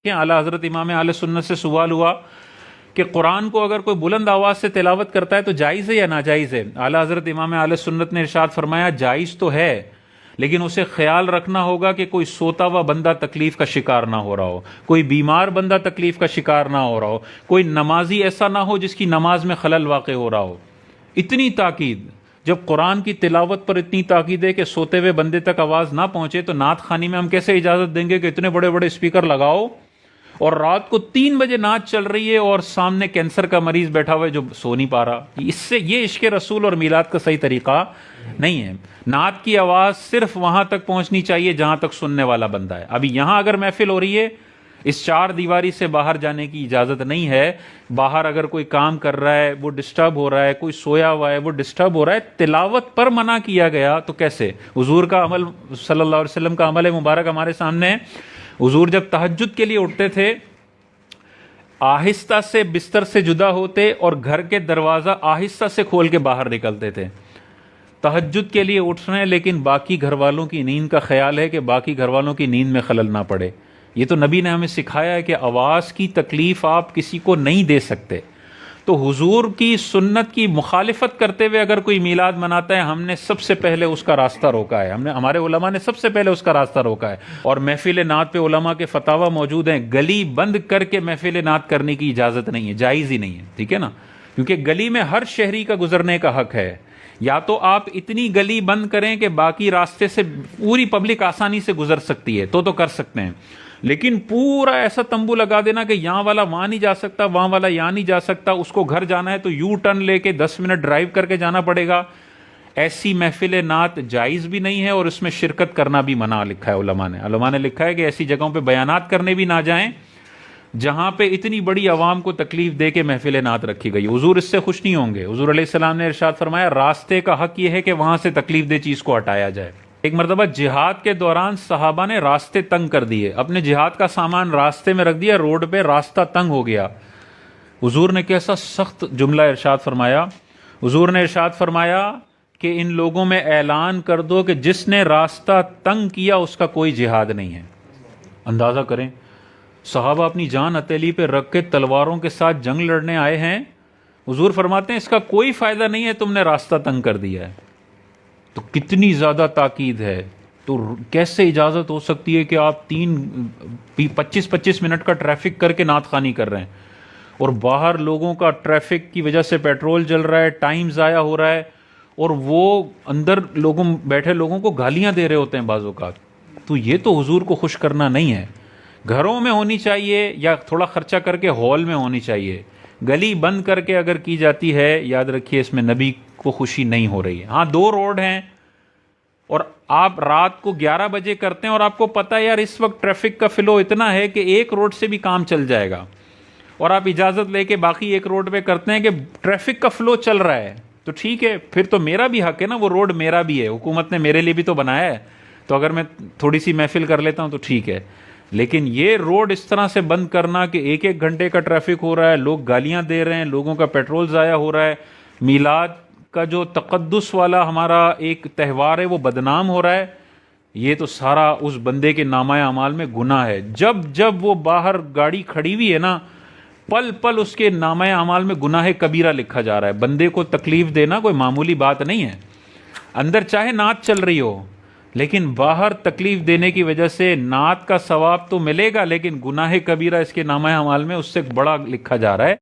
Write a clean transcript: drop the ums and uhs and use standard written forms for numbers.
کہ اعلیٰ حضرت امام اہل سنت سے سوال ہوا کہ قرآن کو اگر کوئی بلند آواز سے تلاوت کرتا ہے تو جائز ہے یا ناجائز ہے؟ اعلیٰ حضرت امام اہل سنت نے ارشاد فرمایا جائز تو ہے، لیکن اسے خیال رکھنا ہوگا کہ کوئی سوتا ہوا بندہ تکلیف کا شکار نہ ہو رہا ہو، کوئی بیمار بندہ تکلیف کا شکار نہ ہو رہا ہو، کوئی نمازی ایسا نہ ہو جس کی نماز میں خلل واقع ہو رہا ہو۔ اتنی تاکید، جب قرآن کی تلاوت پر اتنی تاکید ہے کہ سوتے ہوئے بندے تک آواز نہ پہنچے، تو نعت خوانی میں ہم کیسے اجازت دیں گے کہ اتنے بڑے بڑے اسپیکر لگاؤ اور رات کو 3 بجے نعت چل رہی ہے اور سامنے کینسر کا مریض بیٹھا ہوا ہے جو سو نہیں پا رہا؟ اس سے یہ عشق رسول اور میلاد کا صحیح طریقہ نہیں ہے۔ نعت کی آواز صرف وہاں تک پہنچنی چاہیے جہاں تک سننے والا بندہ ہے۔ ابھی یہاں اگر محفل ہو رہی ہے، اس 4 دیواری سے باہر جانے کی اجازت نہیں ہے۔ باہر اگر کوئی کام کر رہا ہے وہ ڈسٹرب ہو رہا ہے، کوئی سویا ہوا ہے وہ ڈسٹرب ہو رہا ہے، تلاوت پر منع کیا گیا تو کیسے؟ حضور کا عمل، صلی اللہ علیہ وسلم کا عمل مبارک ہمارے سامنے ہے۔ حضور جب تہجد کے لیے اٹھتے تھے، آہستہ سے بستر سے جدا ہوتے اور گھر کے دروازہ آہستہ سے کھول کے باہر نکلتے تھے۔ تہجد کے لیے اٹھ رہے ہیں لیکن باقی گھر والوں کی نیند کا خیال ہے کہ باقی گھر والوں کی نیند میں خلل نہ پڑے۔ یہ تو نبی نے ہمیں سکھایا ہے کہ آواز کی تکلیف آپ کسی کو نہیں دے سکتے۔ تو حضور کی سنت کی مخالفت کرتے ہوئے اگر کوئی میلاد مناتا ہے، ہم نے سب سے پہلے اس کا راستہ روکا ہے، ہمارے علماء نے سب سے پہلے اس کا راستہ روکا ہے۔ اور محفل نعت پہ علماء کے فتاوی موجود ہیں، گلی بند کر کے محفل نعت کرنے کی اجازت نہیں ہے، جائز ہی نہیں ہے، ٹھیک ہے نا؟ کیونکہ گلی میں ہر شہری کا گزرنے کا حق ہے۔ یا تو آپ اتنی گلی بند کریں کہ باقی راستے سے پوری پبلک آسانی سے گزر سکتی ہے تو کر سکتے ہیں، لیکن پورا ایسا تمبو لگا دینا کہ یہاں والا وہاں نہیں جا سکتا، وہاں والا یہاں نہیں جا سکتا، اس کو گھر جانا ہے تو یو ٹرن لے کے 10 منٹ ڈرائیو کر کے جانا پڑے گا، ایسی محفل نعت جائز بھی نہیں ہے اور اس میں شرکت کرنا بھی منع لکھا ہے علماء نے لکھا ہے کہ ایسی جگہوں پہ بیانات کرنے بھی نہ جائیں جہاں پہ اتنی بڑی عوام کو تکلیف دے کے محفل نعت رکھی گئی۔ حضور اس سے خوش نہیں ہوں گے۔ حضور علیہ السلام نے ارشاد فرمایا راستے کا حق یہ ہے کہ وہاں سے تکلیف دہ چیز کو ہٹایا جائے۔ ایک مرتبہ جہاد کے دوران صحابہ نے راستے تنگ کر دیے، اپنے جہاد کا سامان راستے میں رکھ دیا، روڈ پہ راستہ تنگ ہو گیا۔ حضور نے کیسا سخت جملہ ارشاد فرمایا؟ حضور نے ارشاد فرمایا کہ ان لوگوں میں اعلان کر دو کہ جس نے راستہ تنگ کیا اس کا کوئی جہاد نہیں ہے۔ اندازہ کریں، صحابہ اپنی جان ہتھیلی پہ رکھ کے تلواروں کے ساتھ جنگ لڑنے آئے ہیں، حضور فرماتے ہیں اس کا کوئی فائدہ نہیں ہے، تم نے راستہ تنگ کر دیا ہے۔ تو کتنی زیادہ تاکید ہے، تو کیسے اجازت ہو سکتی ہے کہ آپ 25 منٹ کا ٹریفک کر کے نعت خوانی کر رہے ہیں اور باہر لوگوں کا ٹریفک کی وجہ سے پیٹرول جل رہا ہے، ٹائم ضائع ہو رہا ہے، اور وہ اندر بیٹھے لوگوں کو گالیاں دے رہے ہوتے ہیں بعض اوقات؟ تو یہ تو حضور کو خوش کرنا نہیں ہے۔ گھروں میں ہونی چاہیے یا تھوڑا خرچہ کر کے ہال میں ہونی چاہیے، گلی بند کر کے اگر کی جاتی ہے، یاد رکھیے اس میں نبی کو خوشی نہیں ہو رہی ہے۔ ہاں 2 روڈ ہیں اور آپ رات کو 11 بجے کرتے ہیں اور آپ کو پتہ ہے یار اس وقت ٹریفک کا فلو اتنا ہے کہ ایک روڈ سے بھی کام چل جائے گا، اور آپ اجازت لے کے باقی ایک روڈ پہ کرتے ہیں کہ ٹریفک کا فلو چل رہا ہے، تو ٹھیک ہے، پھر تو میرا بھی حق ہے نا، وہ روڈ میرا بھی ہے، حکومت نے میرے لیے بھی تو بنایا ہے، تو اگر میں تھوڑی سی محفل کر لیتا ہوں تو ٹھیک ہے۔ لیکن یہ روڈ اس طرح سے بند کرنا کہ 1 گھنٹے کا ٹریفک ہو رہا ہے، لوگ گالیاں دے رہے ہیں، لوگوں کا پیٹرول ضائع ہو رہا ہے، میلاد کا جو تقدس والا ہمارا ایک تہوار ہے وہ بدنام ہو رہا ہے، یہ تو سارا اس بندے کے نامہ اعمال میں گناہ ہے۔ جب وہ باہر گاڑی کھڑی ہوئی ہے نا، پل پل اس کے نامہ اعمال میں گناہ کبیرہ لکھا جا رہا ہے۔ بندے کو تکلیف دینا کوئی معمولی بات نہیں ہے۔ اندر چاہے نعت چل رہی ہو، لیکن باہر تکلیف دینے کی وجہ سے نعت کا ثواب تو ملے گا، لیکن گناہ کبیرہ اس کے نامہ اعمال میں اس سے بڑا لکھا جا رہا ہے۔